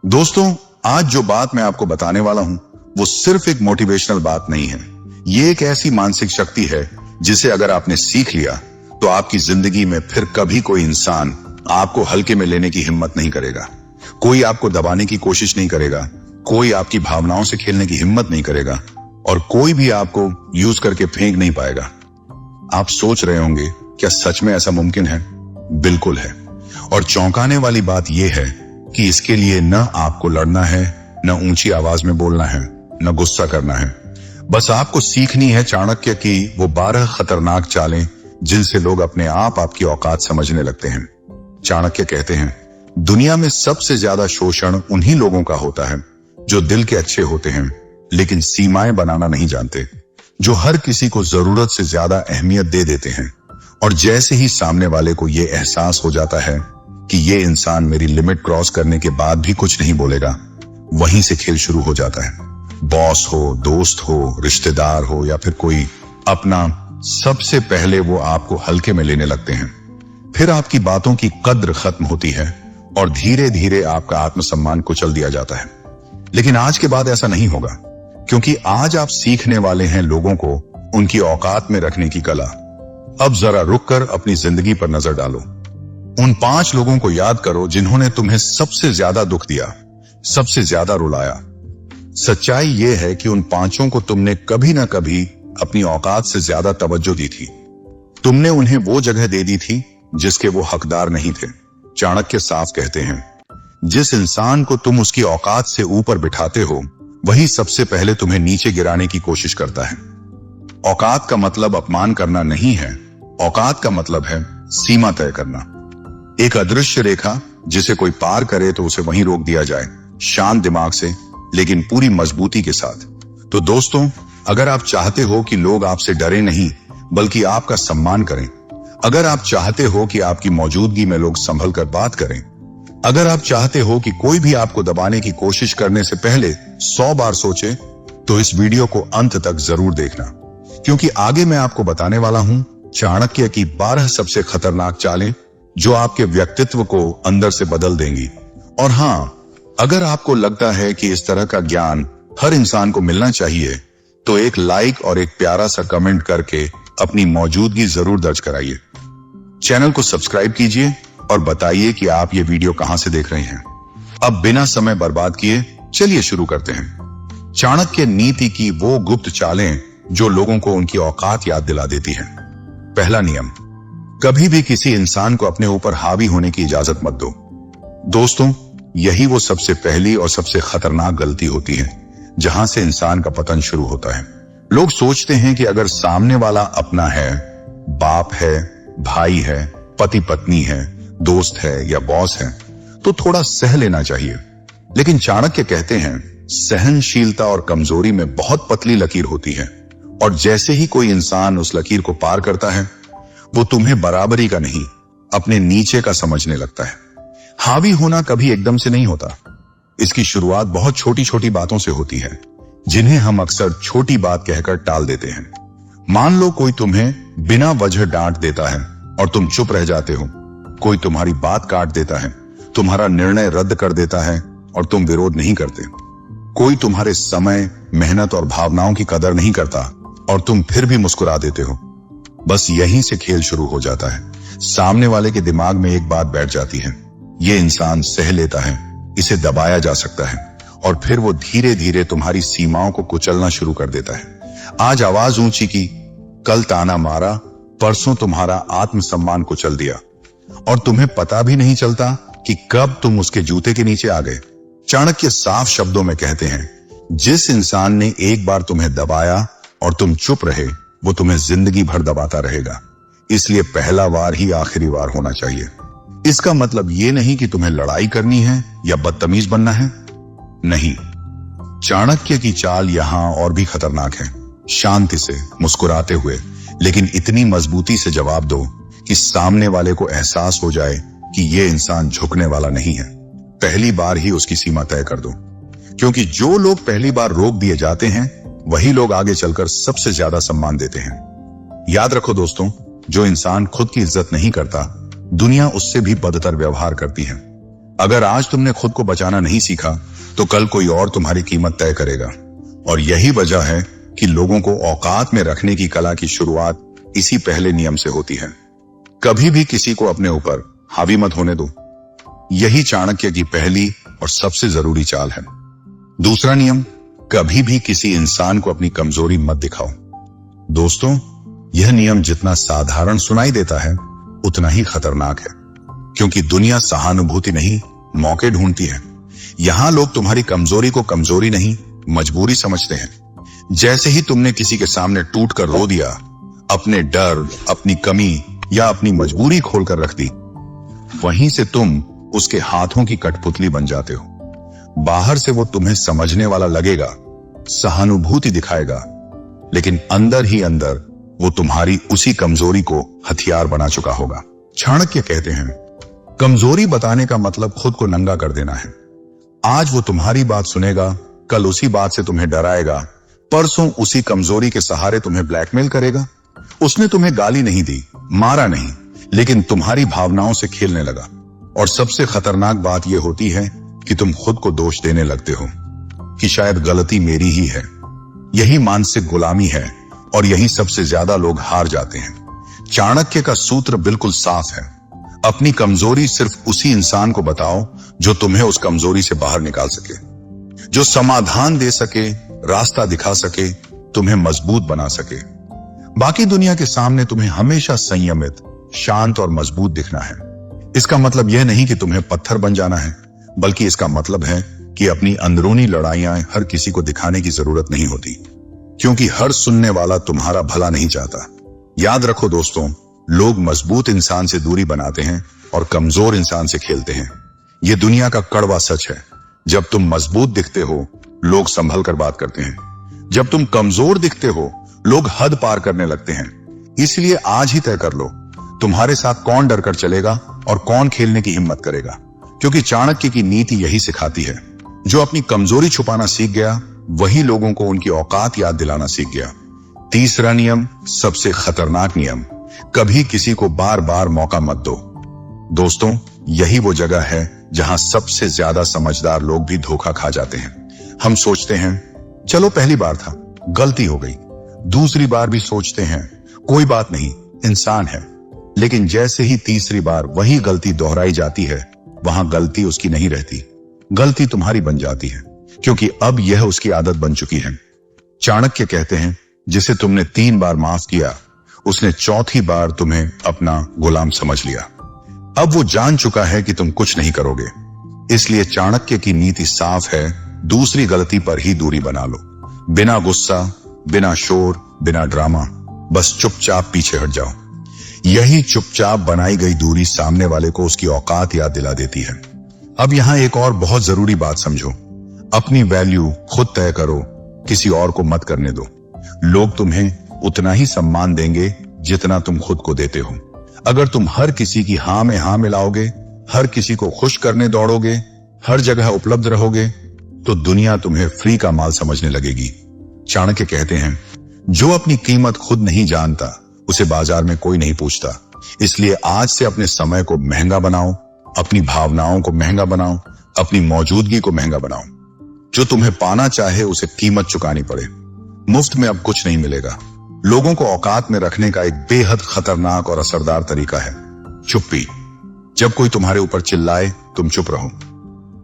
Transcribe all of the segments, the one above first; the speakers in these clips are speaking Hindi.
दोस्तों, आज जो बात मैं आपको बताने वाला हूं वो सिर्फ एक मोटिवेशनल बात नहीं है। ये एक ऐसी मानसिक शक्ति है जिसे अगर आपने सीख लिया तो आपकी जिंदगी में फिर कभी कोई इंसान आपको हल्के में लेने की हिम्मत नहीं करेगा। कोई आपको दबाने की कोशिश नहीं करेगा, कोई आपकी भावनाओं से खेलने की हिम्मत नहीं करेगा और कोई भी आपको यूज करके फेंक नहीं पाएगा। आप सोच रहे होंगे, क्या सच में ऐसा मुमकिन है? बिल्कुल है। और चौंकाने वाली बात यह है कि इसके लिए न आपको लड़ना है, न ऊंची आवाज में बोलना है, न गुस्सा करना है। बस आपको सीखनी है चाणक्य की वो 12 खतरनाक चालें जिनसे लोग अपने आप आपकी औकात समझने लगते हैं। चाणक्य कहते हैं, दुनिया में सबसे ज्यादा शोषण उन्हीं लोगों का होता है जो दिल के अच्छे होते हैं लेकिन सीमाएं बनाना नहीं जानते, जो हर किसी को जरूरत से ज्यादा अहमियत दे देते हैं और जैसे ही सामने वाले को यह एहसास हो जाता है कि ये इंसान मेरी लिमिट क्रॉस करने के बाद भी कुछ नहीं बोलेगा, वहीं से खेल शुरू हो जाता है। बॉस हो, दोस्त हो, रिश्तेदार हो या फिर कोई अपना, सबसे पहले वो आपको हल्के में लेने लगते हैं। फिर आपकी बातों की कद्र खत्म होती है और धीरे धीरे आपका आत्मसम्मान कुचल दिया जाता है। लेकिन आज के बाद ऐसा नहीं होगा, क्योंकि आज आप सीखने वाले हैं लोगों को उनकी औकात में रखने की कला। अब जरा रुककर अपनी जिंदगी पर नजर डालो। उन 5 लोगों को याद करो जिन्होंने तुम्हें सबसे ज्यादा दुख दिया, सबसे ज्यादा रुलाया। सच्चाई यह है कि उन 5 को तुमने कभी ना कभी अपनी औकात से ज्यादा तवज्जो दी थी। तुमने उन्हें वो जगह दे दी थी जिसके वो हकदार नहीं थे। चाणक्य साफ कहते हैं, जिस इंसान को तुम उसकी औकात से ऊपर बिठाते हो वही सबसे पहले तुम्हें नीचे गिराने की कोशिश करता है। औकात का मतलब अपमान करना नहीं है, औकात का मतलब है सीमा तय करना। एक अदृश्य रेखा जिसे कोई पार करे तो उसे वहीं रोक दिया जाए, शांत दिमाग से लेकिन पूरी मजबूती के साथ। तो दोस्तों, अगर आप चाहते हो कि लोग आपसे डरे नहीं बल्कि आपका सम्मान करें, अगर आप चाहते हो कि आपकी मौजूदगी में लोग संभल कर बात करें, अगर आप चाहते हो कि कोई भी आपको दबाने की कोशिश करने से पहले 100 बार सोचे, तो इस वीडियो को अंत तक जरूर देखना, क्योंकि आगे मैं आपको बताने वाला हूं चाणक्य की 12 सबसे खतरनाक चालें जो आपके व्यक्तित्व को अंदर से बदल देंगी। और हां, अगर आपको लगता है कि इस तरह का ज्ञान हर इंसान को मिलना चाहिए, तो एक लाइक और एक प्यारा सा कमेंट करके अपनी मौजूदगी जरूर दर्ज कराइए। चैनल को सब्सक्राइब कीजिए और बताइए कि आप ये वीडियो कहां से देख रहे हैं। अब बिना समय बर्बाद किए चलिए शुरू करते हैं। चाणक्य नीति की वो गुप्त चालें जो लोगों को उनकी औकात याद दिला देती है। पहला नियम, कभी भी किसी इंसान को अपने ऊपर हावी होने की इजाजत मत दो। दोस्तों, यही वो सबसे पहली और सबसे खतरनाक गलती होती है जहां से इंसान का पतन शुरू होता है। लोग सोचते हैं कि अगर सामने वाला अपना है, बाप है, भाई है, पति पत्नी है, दोस्त है या बॉस है, तो थोड़ा सह लेना चाहिए। लेकिन चाणक्य कहते हैं, सहनशीलता और कमजोरी में बहुत पतली लकीर होती है और जैसे ही कोई इंसान उस लकीर को पार करता है, वो तुम्हें बराबरी का नहीं, अपने नीचे का समझने लगता है। हावी होना कभी एकदम से नहीं होता। इसकी शुरुआत बहुत छोटी छोटी बातों से होती है, जिन्हें हम अक्सर छोटी बात कहकर टाल देते हैं। मान लो कोई तुम्हें बिना वजह डांट देता है और तुम चुप रह जाते हो। कोई तुम्हारी बात काट देता है, तुम्हारा निर्णय रद्द कर देता है और तुम विरोध नहीं करते। कोई तुम्हारे समय, मेहनत और भावनाओं की कदर नहीं करता और तुम फिर भी मुस्कुरा देते हो। बस यहीं से खेल शुरू हो जाता है। सामने वाले के दिमाग में एक बात बैठ जाती है, ये इंसान सह लेता है, इसे दबाया जा सकता है, और फिर वो धीरे धीरे तुम्हारी सीमाओं को कुचलना शुरू कर देता है। आज आवाज ऊंची की, कल ताना मारा, परसों तुम्हारा आत्मसम्मान कुचल दिया और तुम्हें पता भी नहीं चलता कि कब तुम उसके जूते के नीचे आ गए। चाणक्य साफ शब्दों में कहते हैं, जिस इंसान ने एक बार तुम्हें दबाया और तुम चुप रहे, वो तुम्हें जिंदगी भर दबाता रहेगा। इसलिए पहला वार ही आखिरी वार होना चाहिए। इसका मतलब ये नहीं कि तुम्हें लड़ाई करनी है या बदतमीज बनना है, नहीं। चाणक्य की चाल यहां और भी खतरनाक है। शांति से, मुस्कुराते हुए, लेकिन इतनी मजबूती से जवाब दो कि सामने वाले को एहसास हो जाए कि ये इंसान झुकने वाला नहीं है। पहली बार ही उसकी सीमा तय कर दो, क्योंकि जो लोग पहली बार रोक दिए जाते हैं वही लोग आगे चलकर सबसे ज्यादा सम्मान देते हैं। याद रखो दोस्तों, जो इंसान खुद की इज्जत नहीं करता, दुनिया उससे भी बदतर व्यवहार करती है। अगर आज तुमने खुद को बचाना नहीं सीखा तो कल कोई और तुम्हारी कीमत तय करेगा। और यही वजह है कि लोगों को औकात में रखने की कला की शुरुआत इसी पहले नियम से होती है। कभी भी किसी को अपने ऊपर हावी मत होने दो। यही चाणक्य की पहली और सबसे जरूरी चाल है। दूसरा नियम, कभी भी किसी इंसान को अपनी कमजोरी मत दिखाओ। दोस्तों, यह नियम जितना साधारण सुनाई देता है उतना ही खतरनाक है, क्योंकि दुनिया सहानुभूति नहीं मौके ढूंढती है। यहां लोग तुम्हारी कमजोरी को कमजोरी नहीं मजबूरी समझते हैं। जैसे ही तुमने किसी के सामने टूट कर रो दिया, अपने डर, अपनी कमी या अपनी मजबूरी खोलकर रख दी, वहीं से तुम उसके हाथों की कठपुतली बन जाते हो। बाहर से वो तुम्हें समझने वाला लगेगा, सहानुभूति दिखाएगा, लेकिन अंदर ही अंदर वो तुम्हारी उसी कमजोरी को हथियार बना चुका होगा। चाणक्य कहते हैं, कमजोरी बताने का मतलब खुद को नंगा कर देना है। आज वो तुम्हारी बात सुनेगा, कल उसी बात से तुम्हें डराएगा, परसों उसी कमजोरी के सहारे तुम्हें ब्लैकमेल करेगा। उसने तुम्हें गाली नहीं दी, मारा नहीं, लेकिन तुम्हारी भावनाओं से खेलने लगा। और सबसे खतरनाक बात यह होती है कि तुम खुद को दोष देने लगते हो कि शायद गलती मेरी ही है। यही मानसिक गुलामी है और यही सबसे ज्यादा लोग हार जाते हैं। चाणक्य का सूत्र बिल्कुल साफ है, अपनी कमजोरी सिर्फ उसी इंसान को बताओ जो तुम्हें उस कमजोरी से बाहर निकाल सके, जो समाधान दे सके, रास्ता दिखा सके, तुम्हें मजबूत बना सके। बाकी दुनिया के सामने तुम्हें हमेशा संयमित, शांत और मजबूत दिखना है। इसका मतलब यह नहीं कि तुम्हें पत्थर बन जाना है, बल्कि इसका मतलब है कि अपनी अंदरूनी लड़ाइयां हर किसी को दिखाने की जरूरत नहीं होती, क्योंकि हर सुनने वाला तुम्हारा भला नहीं चाहता। याद रखो दोस्तों, लोग मजबूत इंसान से दूरी बनाते हैं और कमजोर इंसान से खेलते हैं। यह दुनिया का कड़वा सच है। जब तुम मजबूत दिखते हो, लोग संभल कर बात करते हैं। जब तुम कमजोर दिखते हो, लोग हद पार करने लगते हैं। इसलिए आज ही तय कर लो, तुम्हारे साथ कौन डरकर चलेगा और कौन खेलने की हिम्मत करेगा। क्योंकि चाणक्य की नीति यही सिखाती है, जो अपनी कमजोरी छुपाना सीख गया, वही लोगों को उनकी औकात याद दिलाना सीख गया। तीसरा नियम, सबसे खतरनाक नियम, कभी किसी को बार बार मौका मत दो। दोस्तों, यही वो जगह है जहां सबसे ज्यादा समझदार लोग भी धोखा खा जाते हैं। हम सोचते हैं, चलो पहली बार था, गलती हो गई। दूसरी बार भी सोचते हैं, कोई बात नहीं, इंसान है। लेकिन जैसे ही तीसरी बार वही गलती दोहराई जाती है, वहां गलती उसकी नहीं रहती, गलती तुम्हारी बन जाती है, क्योंकि अब यह उसकी आदत बन चुकी है। चाणक्य कहते हैं, जिसे तुमने 3 बार माफ किया, उसने चौथी बार तुम्हें अपना गुलाम समझ लिया। अब वो जान चुका है कि तुम कुछ नहीं करोगे। इसलिए चाणक्य की नीति साफ है, दूसरी गलती पर ही दूरी बना लो। बिना गुस्सा, बिना शोर, बिना ड्रामा, बस चुपचाप पीछे हट जाओ। यही चुपचाप बनाई गई दूरी सामने वाले को उसकी औकात याद दिला देती है। अब यहां एक और बहुत जरूरी बात समझो, अपनी वैल्यू खुद तय करो, किसी और को मत करने दो। लोग तुम्हें उतना ही सम्मान देंगे जितना तुम खुद को देते हो। अगर तुम हर किसी की हां में हां मिलाओगे, हर किसी को खुश करने दौड़ोगे, हर जगह उपलब्ध रहोगे, तो दुनिया तुम्हें फ्री का माल समझने लगेगी। चाणक्य कहते हैं, जो अपनी कीमत खुद नहीं जानता, उसे बाजार में कोई नहीं पूछता। इसलिए आज से अपने समय को महंगा बनाओ, अपनी भावनाओं को महंगा बनाओ, अपनी मौजूदगी को महंगा बनाओ। जो तुम्हें पाना चाहे उसे कीमत चुकानी पड़े। मुफ्त में अब कुछ नहीं मिलेगा। लोगों को औकात में रखने का एक बेहद खतरनाक और असरदार तरीका है चुप्पी। जब कोई तुम्हारे ऊपर चिल्लाए, तुम चुप रहो।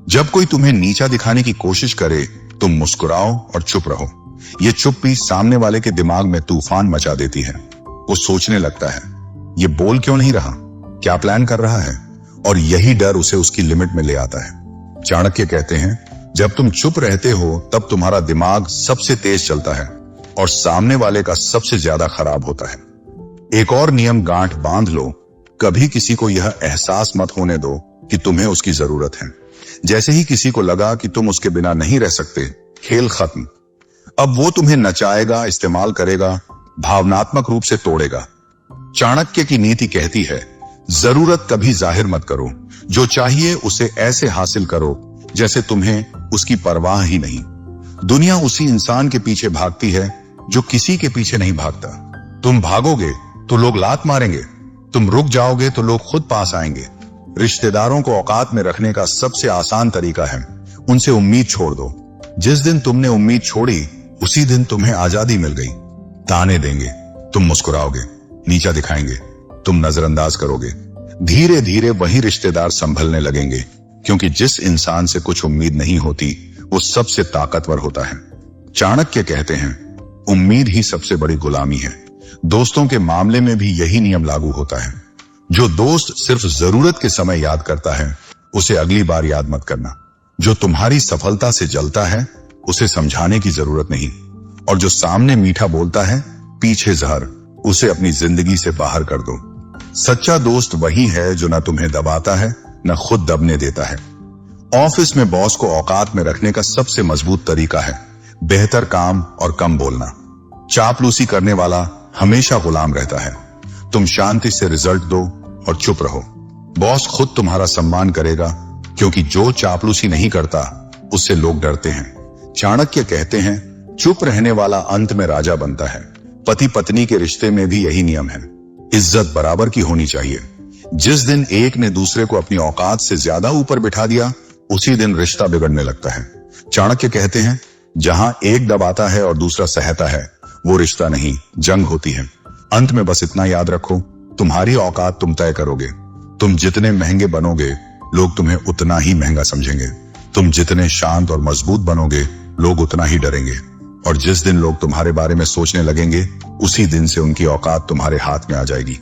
जब कोई तुम्हें नीचा दिखाने की कोशिश करे, तुम मुस्कुराओ और चुप रहो। ये चुप्पी सामने वाले के दिमाग में तूफान मचा देती है। वो सोचने लगता है, ये बोल क्यों नहीं रहा, क्या प्लान कर रहा है, और यही डर उसे उसकी लिमिट में ले आता है। चाणक्य कहते हैं, जब तुम चुप रहते हो तब तुम्हारा दिमाग सबसे तेज चलता है और सामने वाले का सबसे ज्यादा खराब होता है। एक और नियम गांठ बांध लो, कभी किसी को यह एहसास मत होने दो कि तुम्हें उसकी जरूरत है। जैसे ही किसी को लगा कि तुम उसके बिना नहीं रह सकते, खेल खत्म। अब वो तुम्हें नचाएगा, इस्तेमाल करेगा, भावनात्मक रूप से तोड़ेगा। चाणक्य की नीति कहती है, जरूरत कभी जाहिर मत करो, जो चाहिए उसे ऐसे हासिल करो जैसे तुम्हें उसकी परवाह ही नहीं। दुनिया उसी इंसान के पीछे भागती है जो किसी के पीछे नहीं भागता। तुम भागोगे तो लोग लात मारेंगे, तुम रुक जाओगे तो लोग खुद पास आएंगे। रिश्तेदारों को औकात में रखने का सबसे आसान तरीका है उनसे उम्मीद छोड़ दो। जिस दिन तुमने उम्मीद छोड़ी उसी दिन तुम्हें आजादी मिल गई। ताने देंगे, तुम मुस्कुराओगे, नीचा दिखाएंगे, तुम नजरअंदाज करोगे। धीरे धीरे वही रिश्तेदार संभलने लगेंगे, क्योंकि जिस इंसान से कुछ उम्मीद नहीं होती वो सबसे ताकतवर होता है। चाणक्य कहते हैं, उम्मीद ही सबसे बड़ी गुलामी है। दोस्तों के मामले में भी यही नियम लागू होता है। जो दोस्त सिर्फ जरूरत के समय याद करता है उसे अगली बार याद मत करना। जो तुम्हारी सफलता से जलता है उसे समझाने की जरूरत नहीं। और जो सामने मीठा बोलता है पीछे जहर, उसे अपनी जिंदगी से बाहर कर दो। सच्चा दोस्त वही है जो न तुम्हें दबाता है न खुद दबने देता है। ऑफिस में बॉस को औकात में रखने का सबसे मजबूत तरीका है बेहतर काम और कम बोलना। चापलूसी करने वाला हमेशा गुलाम रहता है। तुम शांति से रिजल्ट दो और चुप रहो। बॉस खुद तुम्हारा सम्मान करेगा, क्योंकि जो चापलूसी नहीं करता उससे लोग डरते हैं। चाणक्य कहते हैं, चुप रहने वाला अंत में राजा बनता है। पति पत्नी के रिश्ते में भी यही नियम है। इज्जत बराबर की होनी चाहिए। जिस दिन एक ने दूसरे को अपनी औकात से ज्यादा ऊपर बिठा दिया उसी दिन रिश्ता बिगड़ने लगता है। चाणक्य कहते हैं, जहां एक दबाता है और दूसरा सहता है वो रिश्ता नहीं, जंग होती है। अंत में बस इतना याद रखो, तुम्हारी औकात तुम तय करोगे। तुम जितने महंगे बनोगे लोग तुम्हें उतना ही महंगा समझेंगे। तुम जितने शांत और मजबूत बनोगे लोग उतना ही डरेंगे। और जिस दिन लोग तुम्हारे बारे में सोचने लगेंगे उसी दिन से उनकी औकात तुम्हारे हाथ में आ जाएगी।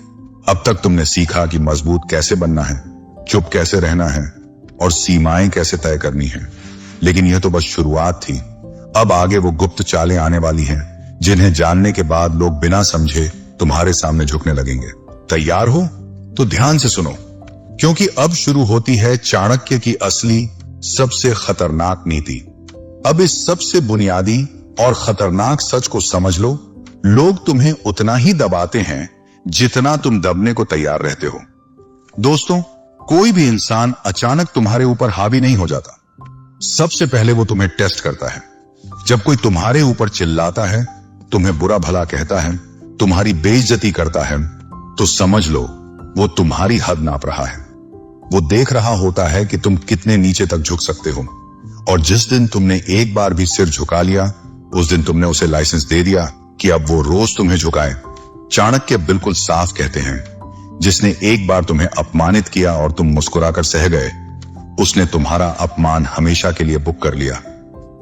अब तक तुमने सीखा कि मजबूत कैसे बनना है, चुप कैसे रहना है और सीमाएं कैसे तय करनी है। लेकिन यह तो बस शुरुआत थी। अब आगे वो गुप्त चालें आने वाली हैं, जिन्हें जानने के बाद लोग बिना समझे तुम्हारे सामने झुकने लगेंगे। तैयार हो? तो ध्यान से सुनो, क्योंकि अब शुरू होती है चाणक्य की असली सबसे खतरनाक नीति। अब इस सबसे बुनियादी और खतरनाक सच को समझ लो, लोग तुम्हें उतना ही दबाते हैं जितना तुम दबने को तैयार रहते हो। दोस्तों, कोई भी इंसान अचानक तुम्हारे ऊपर हावी नहीं हो जाता। सबसे पहले वो तुम्हें टेस्ट करता है। जब कोई तुम्हारे ऊपर चिल्लाता है, तुम्हें बुरा भला कहता है, तुम्हारी बेइज्जती करता है, तो समझ लो वो तुम्हारी हद नाप रहा है। वो देख रहा होता है कि तुम कितने नीचे तक झुक सकते हो। और जिस दिन तुमने एक बार भी सिर झुका लिया उस दिन तुमने उसे लाइसेंस दे दिया कि अब वो रोज तुम्हें झुकाए। चाणक्य बिल्कुल साफ कहते हैं, जिसने एक बार तुम्हें अपमानित किया और तुम मुस्कुराकर सह गए, उसने तुम्हारा अपमान हमेशा के लिए बुक कर लिया।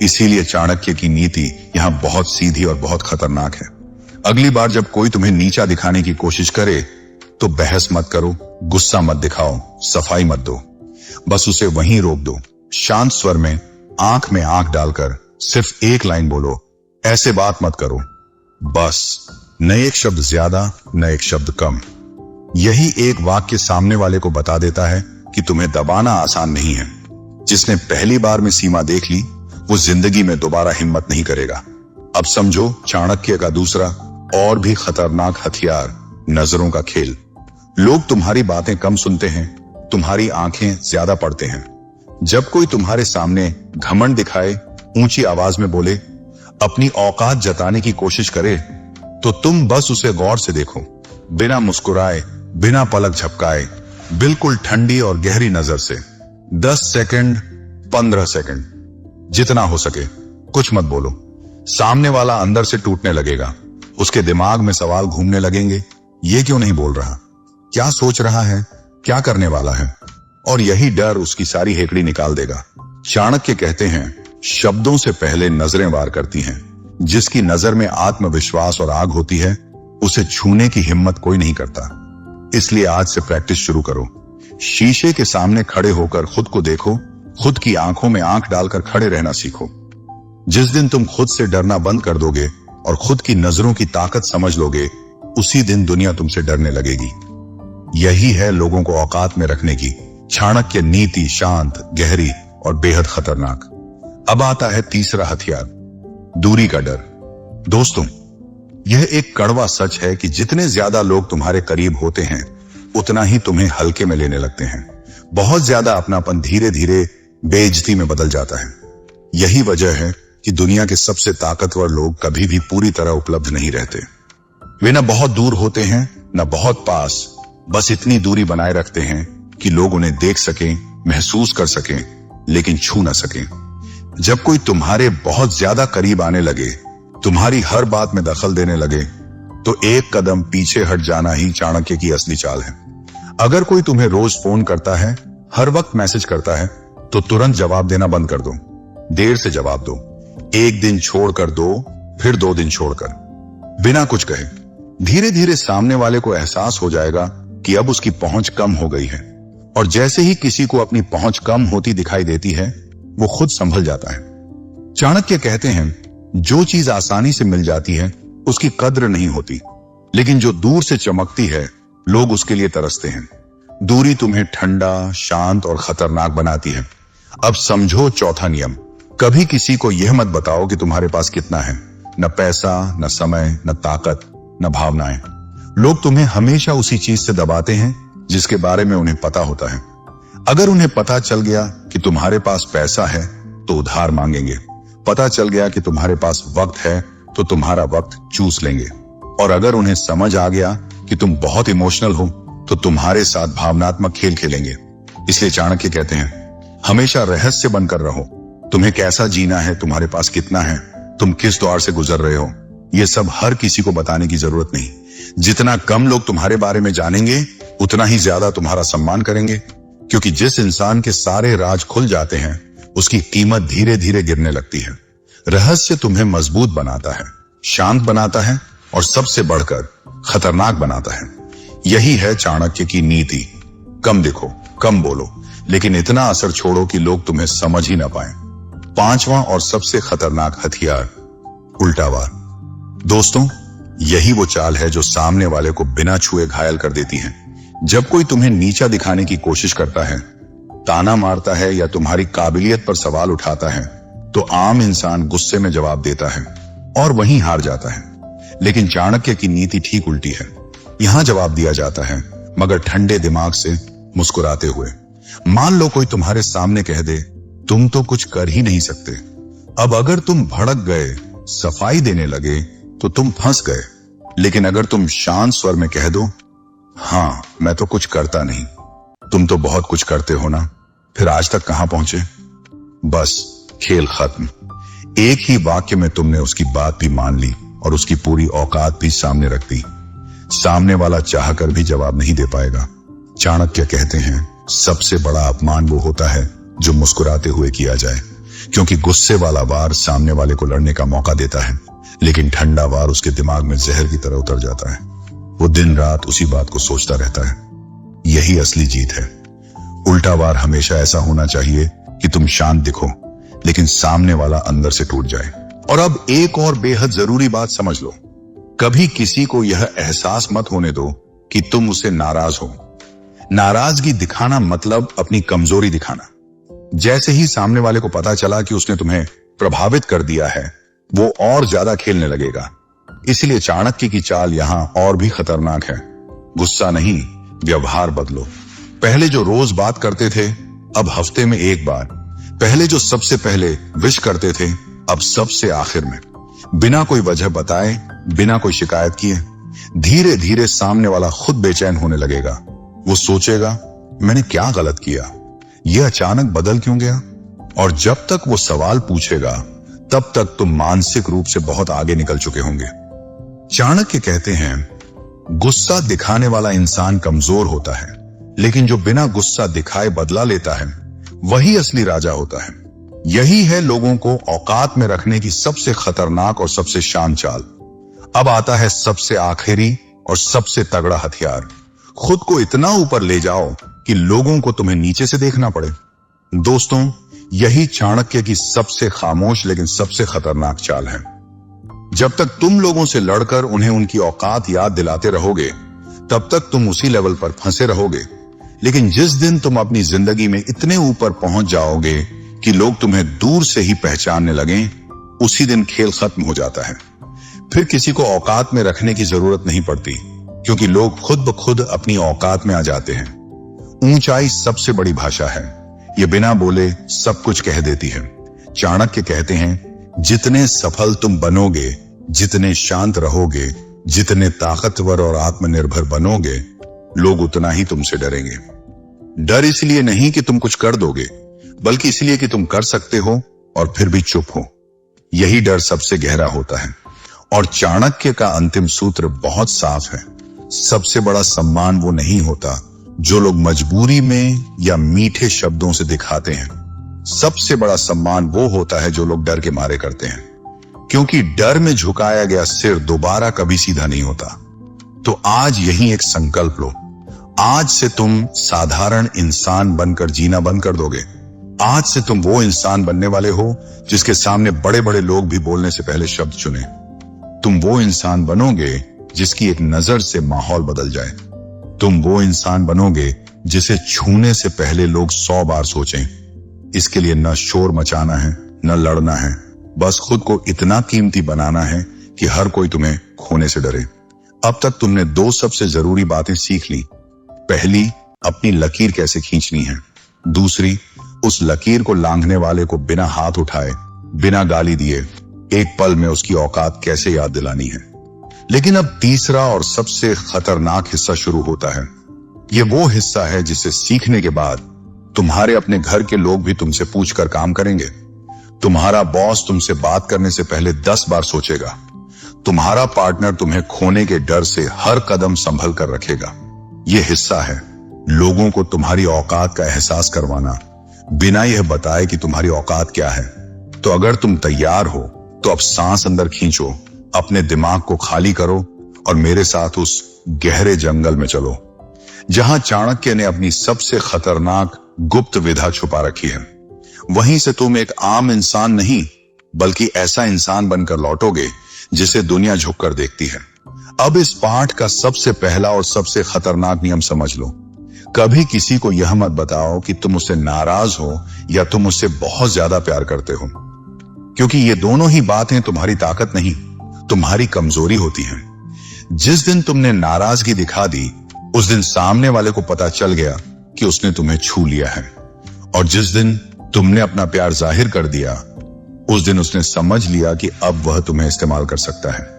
इसीलिए चाणक्य की नीति यहां बहुत सीधी और बहुत खतरनाक है। अगली बार जब कोई तुम्हें नीचा दिखाने की कोशिश करे तो बहस मत करो, गुस्सा मत दिखाओ, सफाई मत दो। बस उसे वहीं रोक दो। शांत स्वर में आंख डालकर सिर्फ एक लाइन बोलो, ऐसे बात मत करो। बस, न एक शब्द ज्यादा न एक शब्द कम। यही एक वाक्य सामने वाले को बता देता है कि तुम्हें दबाना आसान नहीं है। जिसने पहली बार में सीमा देख ली वो जिंदगी में दोबारा हिम्मत नहीं करेगा। अब समझो चाणक्य का दूसरा और भी खतरनाक हथियार, नजरों का खेल। लोग तुम्हारी बातें कम सुनते हैं, तुम्हारी आंखें ज्यादा पढ़ते हैं। जब कोई तुम्हारे सामने घमंड दिखाए, ऊंची आवाज में बोले, अपनी औकात जताने की कोशिश करे, तो तुम बस उसे गौर से देखो, बिना मुस्कुराए, बिना पलक झपकाए, बिल्कुल ठंडी और गहरी नजर से। 10 सेकंड, 15 सेकंड, जितना हो सके कुछ मत बोलो। सामने वाला अंदर से टूटने लगेगा। उसके दिमाग में सवाल घूमने लगेंगे, ये क्यों नहीं बोल रहा, क्या सोच रहा है, क्या करने वाला है। और यही डर उसकी सारी हेकड़ी निकाल देगा। चाणक्य कहते हैं, शब्दों से पहले नजरें वार करती हैं। जिसकी नजर में आत्मविश्वास और आग होती है उसे छूने की हिम्मत कोई नहीं करता। इसलिए आज से प्रैक्टिस शुरू करो। शीशे के सामने खड़े होकर खुद को देखो, खुद की आंखों में आंख डालकर खड़े रहना सीखो। जिस दिन तुम खुद से डरना बंद कर दोगे और खुद की नजरों की ताकत समझ लोगे, उसी दिन दुनिया तुमसे डरने लगेगी। यही है लोगों को औकात में रखने की चाणक्य नीति, शांत, गहरी और बेहद खतरनाक। अब आता है तीसरा हथियार, दूरी का डर। दोस्तों, यह एक कड़वा सच है कि जितने ज्यादा लोग तुम्हारे करीब होते हैं उतना ही तुम्हें हल्के में लेने लगते हैं। बहुत ज्यादा अपनापन धीरे धीरे बेइज्जती में बदल जाता है। यही वजह है कि दुनिया के सबसे ताकतवर लोग कभी भी पूरी तरह उपलब्ध नहीं रहते। वे न बहुत दूर होते हैं न बहुत पास, बस इतनी दूरी बनाए रखते हैं कि लोग उन्हें देख सकें, महसूस कर सकें, लेकिन छू न सकें। जब कोई तुम्हारे बहुत ज्यादा करीब आने लगे, तुम्हारी हर बात में दखल देने लगे, तो एक कदम पीछे हट जाना ही चाणक्य की असली चाल है। अगर कोई तुम्हें रोज फोन करता है, हर वक्त मैसेज करता है, तो तुरंत जवाब देना बंद कर दो। देर से जवाब दो, एक दिन छोड़कर दो, फिर 2 दिन छोड़कर, बिना कुछ कहे। धीरे धीरे सामने वाले को एहसास हो जाएगा कि अब उसकी पहुंच कम हो गई है, और जैसे ही किसी को अपनी पहुंच कम होती दिखाई देती है, वो खुद संभल जाता है। चाणक्य कहते हैं, जो चीज आसानी से मिल जाती है उसकी कद्र नहीं होती, लेकिन जो दूर से चमकती है लोग उसके लिए तरसते हैं। दूरी तुम्हें ठंडा, शांत और खतरनाक बनाती है। अब समझो चौथा नियम, कभी किसी को यह मत बताओ कि तुम्हारे पास कितना है। न पैसा, न समय, न ताकत, न भावनाएं। लोग तुम्हें हमेशा उसी चीज से दबाते हैं जिसके बारे में उन्हें पता होता है। अगर उन्हें पता चल गया कि तुम्हारे पास पैसा है तो उधार मांगेंगे, पता चल गया कि तुम्हारे पास वक्त है तो तुम्हारा वक्त चूस लेंगे, और अगर उन्हें समझ आ गया कि तुम बहुत इमोशनल हो तो तुम्हारे साथ भावनात्मक खेल खेलेंगे। इसलिए चाणक्य कहते हैं, हमेशा रहस्य बनकर रहो। तुम्हें कैसा जीना है, तुम्हारे पास कितना है, तुम किस द्वार से गुजर रहे हो, यह सब हर किसी को बताने की जरूरत नहीं। जितना कम लोग तुम्हारे बारे में जानेंगे, उतना ही ज्यादा तुम्हारा सम्मान करेंगे, क्योंकि जिस इंसान के सारे राज खुल जाते हैं उसकी कीमत धीरे धीरे गिरने लगती है। रहस्य तुम्हें मजबूत बनाता है, शांत बनाता है, और सबसे बढ़कर खतरनाक बनाता है। यही है चाणक्य की नीति। कम दिखो, कम बोलो, लेकिन इतना असर छोड़ो कि लोग तुम्हें समझ ही ना पाए। 5वां और सबसे खतरनाक हथियार, उल्टा वार। दोस्तों, यही वो चाल है जो सामने वाले को बिना छुए घायल कर देती है। जब कोई तुम्हें नीचा दिखाने की कोशिश करता है, ताना मारता है या तुम्हारी काबिलियत पर सवाल उठाता है, तो आम इंसान गुस्से में जवाब देता है और वहीं हार जाता है। लेकिन चाणक्य की नीति ठीक उल्टी है। यहां जवाब दिया जाता है, मगर ठंडे दिमाग से, मुस्कुराते हुए। मान लो कोई तुम्हारे सामने कह दे, तुम तो कुछ कर ही नहीं सकते। अब अगर तुम भड़क गए, सफाई देने लगे, तो तुम फंस गए। लेकिन अगर तुम शांत स्वर में कह दो, हाँ, मैं तो कुछ करता नहीं, तुम तो बहुत कुछ करते हो ना, फिर आज तक कहां पहुंचे, बस खेल खत्म। एक ही वाक्य में तुमने उसकी बात भी मान ली और उसकी पूरी औकात भी सामने रख दी। सामने वाला चाहकर भी जवाब नहीं दे पाएगा। चाणक्य कहते हैं, सबसे बड़ा अपमान वो होता है जो मुस्कुराते हुए किया जाए, क्योंकि गुस्से वाला वार सामने वाले को लड़ने का मौका देता है, लेकिन ठंडा वार उसके दिमाग में जहर की तरह उतर जाता है। वो दिन रात उसी बात को सोचता रहता है। यही असली जीत है। उल्टा वार हमेशा ऐसा होना चाहिए कि तुम शांत दिखो, लेकिन सामने वाला अंदर से टूट जाए। और अब एक और बेहद जरूरी बात समझ लो, कभी किसी को यह एहसास मत होने दो कि तुम उसे नाराज हो। नाराजगी दिखाना मतलब अपनी कमजोरी दिखाना। जैसे ही सामने वाले को पता चला कि उसने तुम्हें प्रभावित कर दिया है, वो और ज्यादा खेलने लगेगा। इसलिए चाणक्य की चाल यहां और भी खतरनाक है। गुस्सा नहीं, व्यवहार बदलो। पहले जो रोज बात करते थे, अब हफ्ते में एक बार। पहले जो सबसे पहले विश करते थे, अब सबसे आखिर में। बिना कोई वजह बताए, बिना कोई शिकायत किए। धीरे धीरे सामने वाला खुद बेचैन होने लगेगा। वो सोचेगा, मैंने क्या गलत किया, यह अचानक बदल क्यों गया। और जब तक वो सवाल पूछेगा, तब तक तुम मानसिक रूप से बहुत आगे निकल चुके होंगे। चाणक्य कहते हैं, गुस्सा दिखाने वाला इंसान कमजोर होता है, लेकिन जो बिना गुस्सा दिखाए बदला लेता है, वही असली राजा होता है। यही है लोगों को औकात में रखने की सबसे खतरनाक और सबसे शांत चाल। अब आता है सबसे आखिरी और सबसे तगड़ा हथियार। खुद को इतना ऊपर ले जाओ कि लोगों को तुम्हें नीचे से देखना पड़े। दोस्तों, यही चाणक्य की सबसे खामोश लेकिन सबसे खतरनाक चाल है। जब तक तुम लोगों से लड़कर उन्हें उनकी औकात याद दिलाते रहोगे, तब तक तुम उसी लेवल पर फंसे रहोगे। लेकिन जिस दिन तुम अपनी जिंदगी में इतने ऊपर पहुंच जाओगे कि लोग तुम्हें दूर से ही पहचानने लगें, उसी दिन खेल खत्म हो जाता है। फिर किसी को औकात में रखने की जरूरत नहीं पड़ती, क्योंकि लोग खुद ब खुद अपनी औकात में आ जाते हैं। ऊंचाई सबसे बड़ी भाषा है, ये बिना बोले सब कुछ कह देती है। चाणक्य कहते हैं, जितने सफल तुम बनोगे, जितने शांत रहोगे, जितने ताकतवर और आत्मनिर्भर बनोगे, लोग उतना ही तुमसे डरेंगे। डर इसलिए नहीं कि तुम कुछ कर दोगे, बल्कि इसलिए कि तुम कर सकते हो और फिर भी चुप हो। यही डर सबसे गहरा होता है। और चाणक्य का अंतिम सूत्र बहुत साफ है। सबसे बड़ा सम्मान वो नहीं होता जो लोग मजबूरी में या मीठे शब्दों से दिखाते हैं। सबसे बड़ा सम्मान वो होता है जो लोग डर के मारे करते हैं, क्योंकि डर में झुकाया गया सिर दोबारा कभी सीधा नहीं होता। तो आज यही एक संकल्प लो। आज से तुम साधारण इंसान बनकर जीना बंद कर दोगे। आज से तुम वो इंसान बनने वाले हो जिसके सामने बड़े बड़े लोग भी बोलने से पहले शब्द चुने। तुम वो इंसान बनोगे जिसकी एक नजर से माहौल बदल जाए। तुम वो इंसान बनोगे जिसे छूने से पहले लोग 100 बार सोचें। इसके लिए न शोर मचाना है, न लड़ना है, बस खुद को इतना कीमती बनाना है कि हर कोई तुम्हें खोने से डरे। अब तक तुमने 2 सबसे जरूरी बातें सीख ली। पहली, अपनी लकीर कैसे खींचनी है। दूसरी, उस लकीर को लांघने वाले को बिना हाथ उठाए, बिना गाली दिए एक पल में उसकी औकात कैसे याद दिलानी है। लेकिन अब तीसरा और सबसे खतरनाक हिस्सा शुरू होता है। ये वो हिस्सा है जिसे सीखने के बाद तुम्हारे अपने घर के लोग भी तुमसे पूछकर काम करेंगे। तुम्हारा बॉस तुमसे बात करने से पहले 10 बार सोचेगा। तुम्हारा पार्टनर तुम्हें खोने के डर से हर कदम संभल कर रखेगा। यह हिस्सा है लोगों को तुम्हारी औकात का एहसास करवाना, बिना यह बताए कि तुम्हारी औकात क्या है। तो अगर तुम तैयार हो तो अब सांस अंदर खींचो, अपने दिमाग को खाली करो और मेरे साथ उस गहरे जंगल में चलो जहां चाणक्य ने अपनी सबसे खतरनाक गुप्त विधा छुपा रखी है। वहीं से तुम एक आम इंसान नहीं, बल्कि ऐसा इंसान बनकर लौटोगे जिसे दुनिया झुककर देखती है। अब इस पाठ का सबसे पहला और सबसे खतरनाक नियम समझ लो। कभी किसी को यह मत बताओ कि तुम उससे नाराज हो या तुम उससे बहुत ज्यादा प्यार करते हो, क्योंकि ये दोनों ही बातें तुम्हारी ताकत नहीं, तुम्हारी कमजोरी होती हैं। जिस दिन तुमने नाराजगी दिखा दी, उस दिन सामने वाले को पता चल गया कि उसने तुम्हें छू लिया है। और जिस दिन तुमने अपना प्यार जाहिर कर दिया, उस दिन उसने समझ लिया कि अब वह तुम्हें इस्तेमाल कर सकता है।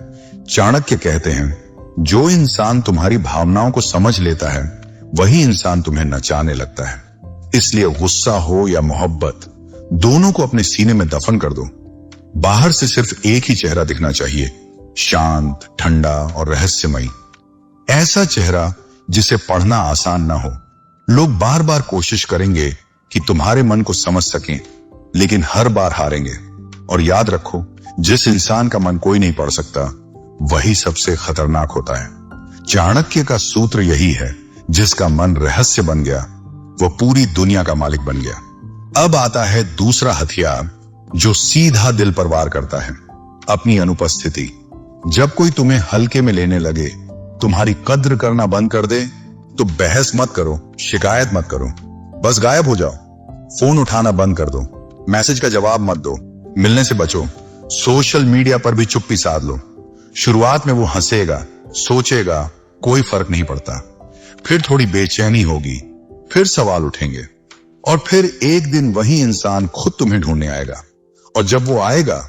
चाणक्य कहते हैं, जो इंसान तुम्हारी भावनाओं को समझ लेता है वही इंसान तुम्हें नचाने लगता है। इसलिए गुस्सा हो या मोहब्बत, दोनों को अपने सीने में दफन कर दो। बाहर से सिर्फ एक ही चेहरा दिखना चाहिए, शांत, ठंडा और रहस्यमयी। ऐसा चेहरा जिसे पढ़ना आसान ना हो। लोग बार बार कोशिश करेंगे कि तुम्हारे मन को समझ सकें, लेकिन हर बार हारेंगे। और याद रखो, जिस इंसान का मन कोई नहीं पढ़ सकता, वही सबसे खतरनाक होता है। चाणक्य का सूत्र यही है, जिसका मन रहस्य बन गया, वो पूरी दुनिया का मालिक बन गया। अब आता है दूसरा हथियार जो सीधा दिल पर वार करता है, अपनी अनुपस्थिति। जब कोई तुम्हें हल्के में लेने लगे, तुम्हारी कद्र करना बंद कर दे, तो बहस मत करो, शिकायत मत करो, बस गायब हो जाओ। फोन उठाना बंद कर दो, मैसेज का जवाब मत दो, मिलने से बचो, सोशल मीडिया पर भी चुप्पी साध लो। शुरुआत में वो हंसेगा, सोचेगा, कोई फर्क नहीं पड़ता। फिर थोड़ी बेचैनी होगी, फिर सवाल उठेंगे, और फिर एक दिन वही इंसान खुद तुम्हें ढूंढने आएगा। और जब वो आएगा,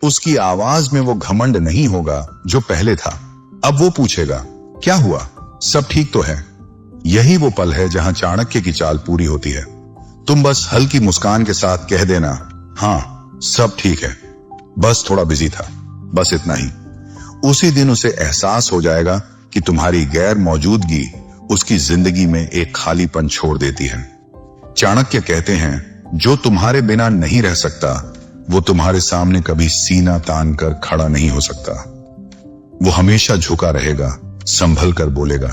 उसकी आवाज में वो घमंड नहीं होगा जो पहले था। अब वो पूछेगा, क्या हुआ, सब ठीक तो है। यही वो पल है जहां चाणक्य की चाल पूरी होती है। तुम बस हल्की मुस्कान के साथ कह देना, हाँ सब ठीक है, बस थोड़ा बिजी था, बस इतना ही। उसी दिन उसे एहसास हो जाएगा कि तुम्हारी गैर मौजूदगी उसकी जिंदगी में एक खालीपन छोड़ देती है। चाणक्य कहते हैं, जो तुम्हारे बिना नहीं रह सकता, वो तुम्हारे सामने कभी सीना तान कर खड़ा नहीं हो सकता। वो हमेशा झुका रहेगा, संभल कर बोलेगा,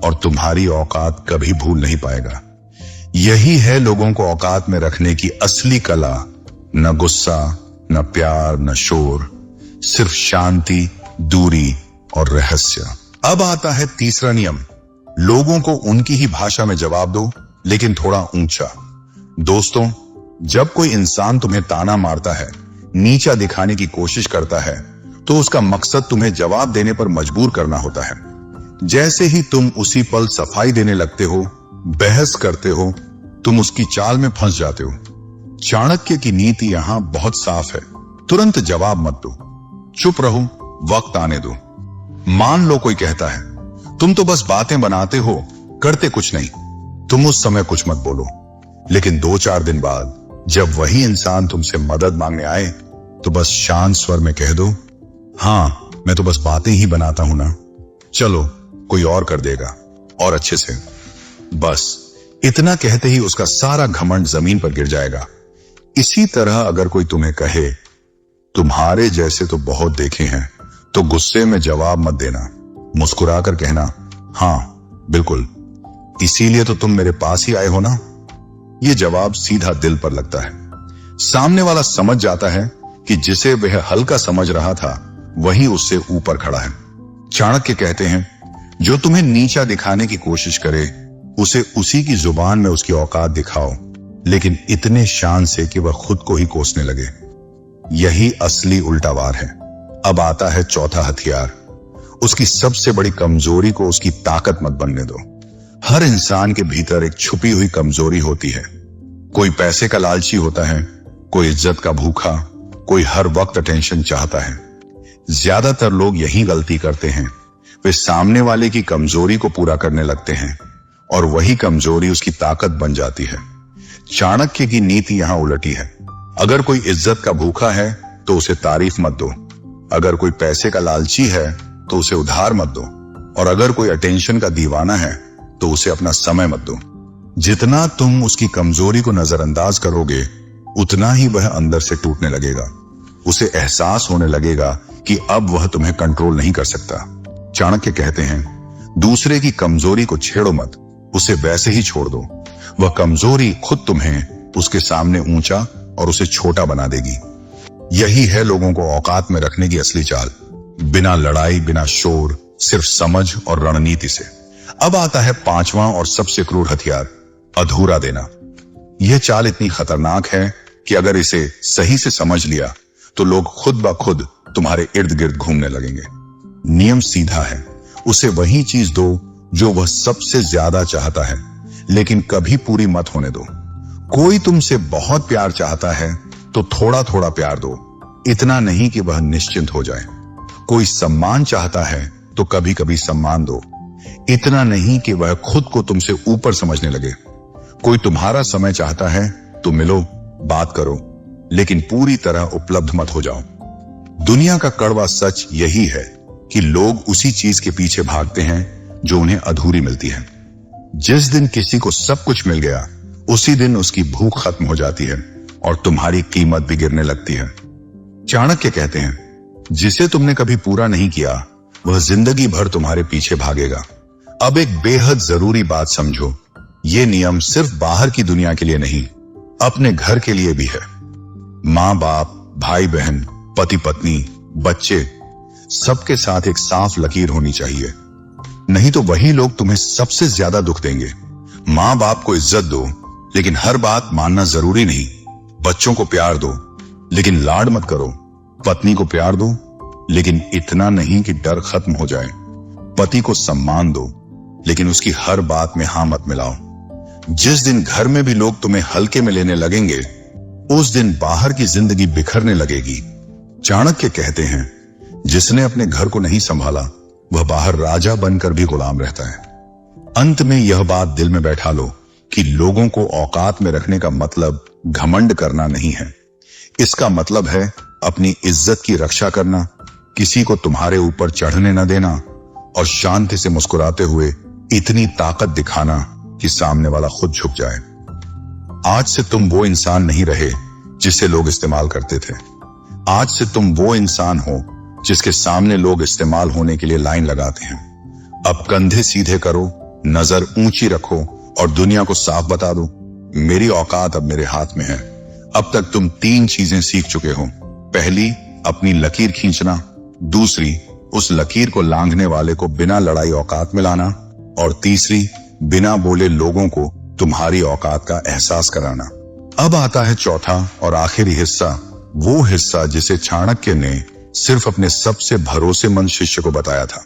और तुम्हारी औकात कभी भूल नहीं पाएगा। यही है लोगों को औकात में रखने की असली कला। न गुस्सा, न प्यार, न शोर, सिर्फ शांति, दूरी और रहस्य। अब आता है तीसरा नियम, लोगों को उनकी ही भाषा में जवाब दो, लेकिन थोड़ा ऊंचा। दोस्तों, जब कोई इंसान तुम्हें ताना मारता है, नीचा दिखाने की कोशिश करता है, तो उसका मकसद तुम्हें जवाब देने पर मजबूर करना होता है। जैसे ही तुम उसी पल सफाई देने लगते हो, बहस करते हो, तुम उसकी चाल में फंस जाते हो। चाणक्य की नीति यहां बहुत साफ है, तुरंत जवाब मत दो, चुप रहो, वक्त आने दो। मान लो कोई कहता है, तुम तो बस बातें बनाते हो, करते कुछ नहीं। तुम उस समय कुछ मत बोलो, लेकिन 2-4 दिन बाद जब वही इंसान तुमसे मदद मांगने आए तो बस शांत स्वर में कह दो, हाँ मैं तो बस बातें ही बनाता हूं ना, चलो कोई और कर देगा और अच्छे से। बस इतना कहते ही उसका सारा घमंड जमीन पर गिर जाएगा। इसी तरह अगर कोई तुम्हें कहे तुम्हारे जैसे तो बहुत देखे हैं, तो गुस्से में जवाब मत देना, मुस्कुराकर कहना, हाँ बिल्कुल, इसीलिए तो तुम मेरे पास ही आए हो ना। ये जवाब सीधा दिल पर लगता है। सामने वाला समझ जाता है कि जिसे वह हल्का समझ रहा था वही उससे ऊपर खड़ा है। चाणक्य कहते हैं, जो तुम्हें नीचा दिखाने की कोशिश करे उसे उसी की जुबान में उसकी औकात दिखाओ, लेकिन इतने शान से कि वह खुद को ही कोसने लगे। यही असली उल्टा वार है। अब आता है चौथा हथियार। उसकी सबसे बड़ी कमजोरी को उसकी ताकत मत बनने दो। हर इंसान के भीतर एक छुपी हुई कमजोरी होती है। कोई पैसे का लालची होता है, कोई इज्जत का भूखा, कोई हर वक्त अटेंशन चाहता है। ज्यादातर लोग यही गलती करते हैं, वे सामने वाले की कमजोरी को पूरा करने लगते हैं और वही कमजोरी उसकी ताकत बन जाती है। चाणक्य की नीति यहां उलटी है। अगर कोई इज्जत का भूखा है तो उसे तारीफ मत दो, अगर कोई पैसे का लालची है तो उसे उधार मत दो, और अगर कोई अटेंशन का दीवाना है तो उसे अपना समय मत दो। जितना तुम उसकी कमजोरी को नजरअंदाज करोगे उतना ही वह अंदर से टूटने लगेगा। उसे एहसास होने लगेगा कि अब वह तुम्हें कंट्रोल नहीं कर सकता। चाणक्य कहते हैं, दूसरे की कमजोरी को छेड़ो मत, उसे वैसे ही छोड़ दो। वह कमजोरी खुद तुम्हें उसके सामने ऊंचा और उसे छोटा बना देगी। यही है लोगों को औकात में रखने की असली चाल, बिना लड़ाई, बिना शोर, सिर्फ समझ और रणनीति से। अब आता है पांचवां और सबसे क्रूर हथियार, अधूरा देना। यह चाल इतनी खतरनाक है कि अगर इसे सही से समझ लिया तो लोग खुद ब खुद तुम्हारे इर्द गिर्द घूमने लगेंगे। नियम सीधा है, उसे वही चीज दो जो वह सबसे ज्यादा चाहता है, लेकिन कभी पूरी मत होने दो। कोई तुमसे बहुत प्यार चाहता है तो थोड़ा थोड़ा प्यार दो, इतना नहीं कि वह निश्चिंत हो जाए। कोई सम्मान चाहता है तो कभी कभी सम्मान दो, इतना नहीं कि वह खुद को तुमसे ऊपर समझने लगे। कोई तुम्हारा समय चाहता है तो मिलो, बात करो, लेकिन पूरी तरह उपलब्ध मत हो जाओ। दुनिया का कड़वा सच यही है कि लोग उसी चीज के पीछे भागते हैं जो उन्हें अधूरी मिलती है। जिस दिन किसी को सब कुछ मिल गया उसी दिन उसकी भूख खत्म हो जाती है और तुम्हारी कीमत भी गिरने लगती है। चाणक्य कहते हैं, जिसे तुमने कभी पूरा नहीं किया वह जिंदगी भर तुम्हारे पीछे भागेगा। अब एक बेहद जरूरी बात समझो, ये नियम सिर्फ बाहर की दुनिया के लिए नहीं, अपने घर के लिए भी है। माँ बाप, भाई बहन, पति पत्नी, बच्चे, सबके साथ एक साफ लकीर होनी चाहिए, नहीं तो वही लोग तुम्हें सबसे ज्यादा दुख देंगे। माँ बाप को इज्जत दो, लेकिन हर बात मानना जरूरी नहीं। बच्चों को प्यार दो, लेकिन लाड मत करो। पत्नी को प्यार दो, लेकिन इतना नहीं कि डर खत्म हो जाए। पति को सम्मान दो, लेकिन उसकी हर बात में हाँ मत मिलाओ। जिस दिन घर में भी लोग तुम्हें हल्के में लेने लगेंगे उस दिन बाहर की जिंदगी बिखरने लगेगी। चाणक्य कहते हैं, जिसने अपने घर को नहीं संभाला वह बाहर राजा बनकर भी गुलाम रहता है। अंत में यह बात दिल में बैठा लो कि लोगों को औकात में रखने का मतलब घमंड करना नहीं है। इसका मतलब है अपनी इज्जत की रक्षा करना, किसी को तुम्हारे ऊपर चढ़ने न देना और शांति से मुस्कुराते हुए इतनी ताकत दिखाना कि सामने वाला खुद झुक जाए। आज से तुम वो इंसान नहीं रहे जिसे लोग इस्तेमाल करते थे। आज से तुम वो इंसान हो जिसके सामने लोग इस्तेमाल होने के लिए लाइन लगाते हैं। अब कंधे सीधे करो, नजर ऊंची रखो और दुनिया को साफ बता दो, मेरी औकात अब मेरे हाथ में है। अब तक तुम 3 चीजें सीख चुके हो। पहली, अपनी लकीर खींचना। दूसरी, उस लकीर को लांघने वाले को बिना लड़ाई औकात में लाना। और तीसरी, बिना बोले लोगों को तुम्हारी औकात का एहसास कराना। अब आता है चौथा और आखिरी हिस्सा, वो हिस्सा जिसे चाणक्य ने सिर्फ अपने सबसे भरोसेमंद शिष्य को बताया था।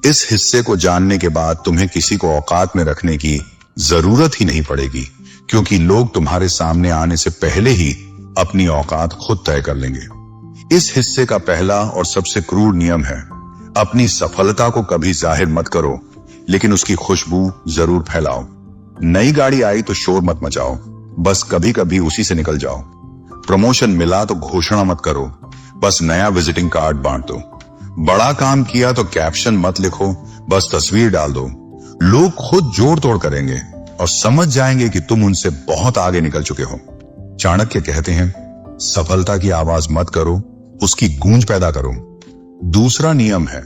इस हिस्से को जानने के बाद तुम्हें किसी को औकात में रखने की जरूरत ही नहीं पड़ेगी, क्योंकि लोग तुम्हारे सामने आने से पहले ही अपनी औकात खुद तय कर लेंगे। इस हिस्से का पहला और सबसे क्रूर नियम है, अपनी सफलता को कभी जाहिर मत करो, लेकिन उसकी खुशबू जरूर फैलाओ। नई गाड़ी आई तो शोर मत मचाओ, बस कभी कभी उसी से निकल जाओ। प्रमोशन मिला तो घोषणा मत करो, बस नया विजिटिंग कार्ड बांट दो। बड़ा काम किया तो कैप्शन मत लिखो, बस तस्वीर डाल दो। लोग खुद जोड़ तोड़ करेंगे और समझ जाएंगे कि तुम उनसे बहुत आगे निकल चुके हो। चाणक्य कहते हैं, सफलता की आवाज मत करो, उसकी गूंज पैदा करो। दूसरा नियम है,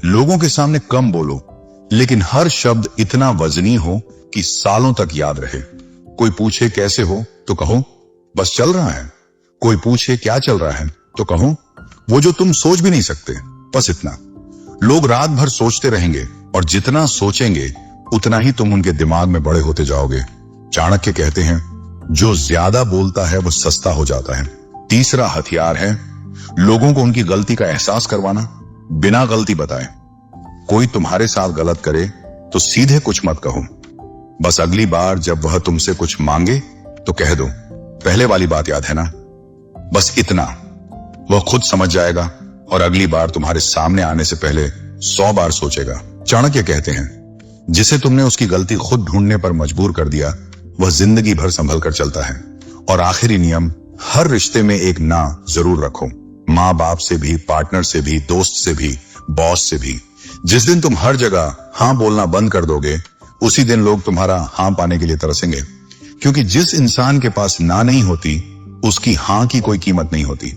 लोगों के सामने कम बोलो, लेकिन हर शब्द इतना वजनी हो कि सालों तक याद रहे। कोई पूछे कैसे हो तो कहो बस चल रहा है। कोई पूछे क्या चल रहा है तो कहो वो जो तुम सोच भी नहीं सकते, बस इतना। लोग रात भर सोचते रहेंगे और जितना सोचेंगे उतना ही तुम उनके दिमाग में बड़े होते जाओगे। चाणक्य कहते हैं, जो ज्यादा बोलता है वो सस्ता हो जाता है। तीसरा हथियार है, लोगों को उनकी गलती का एहसास करवाना, बिना गलती बताए। कोई तुम्हारे साथ गलत करे तो सीधे कुछ मत कहो, बस अगली बार जब वह तुमसे कुछ मांगे तो कह दो, पहले वाली बात याद है ना। बस इतना। वह खुद समझ जाएगा और अगली बार तुम्हारे सामने आने से पहले 100 बार सोचेगा। चाणक्य कहते हैं, जिसे तुमने उसकी गलती खुद ढूंढने पर मजबूर कर दिया, वह जिंदगी भर संभल कर चलता है। और आखिरी नियम, हर रिश्ते में एक ना जरूर रखो। माँ बाप से भी, पार्टनर से भी, दोस्त से भी, बॉस से भी। जिस दिन तुम हर जगह हाँ बोलना बंद कर दोगे, उसी दिन लोग तुम्हारा हाँ पाने के लिए तरसेंगे। क्योंकि जिस इंसान के पास ना नहीं होती, उसकी हाँ की कोई कीमत नहीं होती।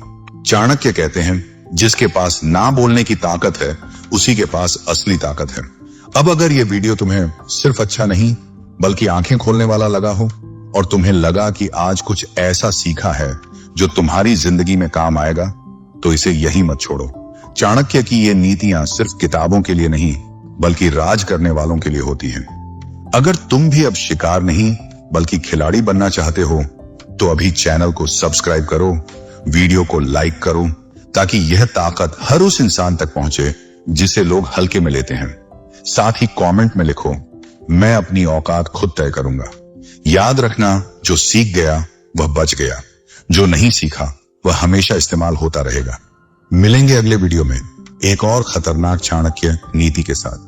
चाणक्य कहते हैं, जिसके पास ना बोलने की ताकत है, उसी के पास असली ताकत है। अब अगर ये वीडियो तुम्हें सिर्फ अच्छा नहीं बल्कि आंखें खोलने वाला लगा हो और तुम्हें लगा कि आज कुछ ऐसा सीखा है जो तुम्हारी जिंदगी में काम आएगा, तो इसे यही मत छोड़ो। चाणक्य की ये नीतियां सिर्फ किताबों के लिए नहीं बल्कि राज करने वालों के लिए होती हैं। अगर तुम भी अब शिकार नहीं बल्कि खिलाड़ी बनना चाहते हो तो अभी चैनल को सब्सक्राइब करो, वीडियो को लाइक करो, ताकि यह ताकत हर उस इंसान तक पहुंचे जिसे लोग हल्के में लेते हैं। साथ ही कमेंट में लिखो, मैं अपनी औकात खुद तय करूंगा। याद रखना, जो सीख गया वह बच गया, जो नहीं सीखा वह हमेशा इस्तेमाल होता रहेगा। मिलेंगे अगले वीडियो में एक और खतरनाक चाणक्य नीति के साथ।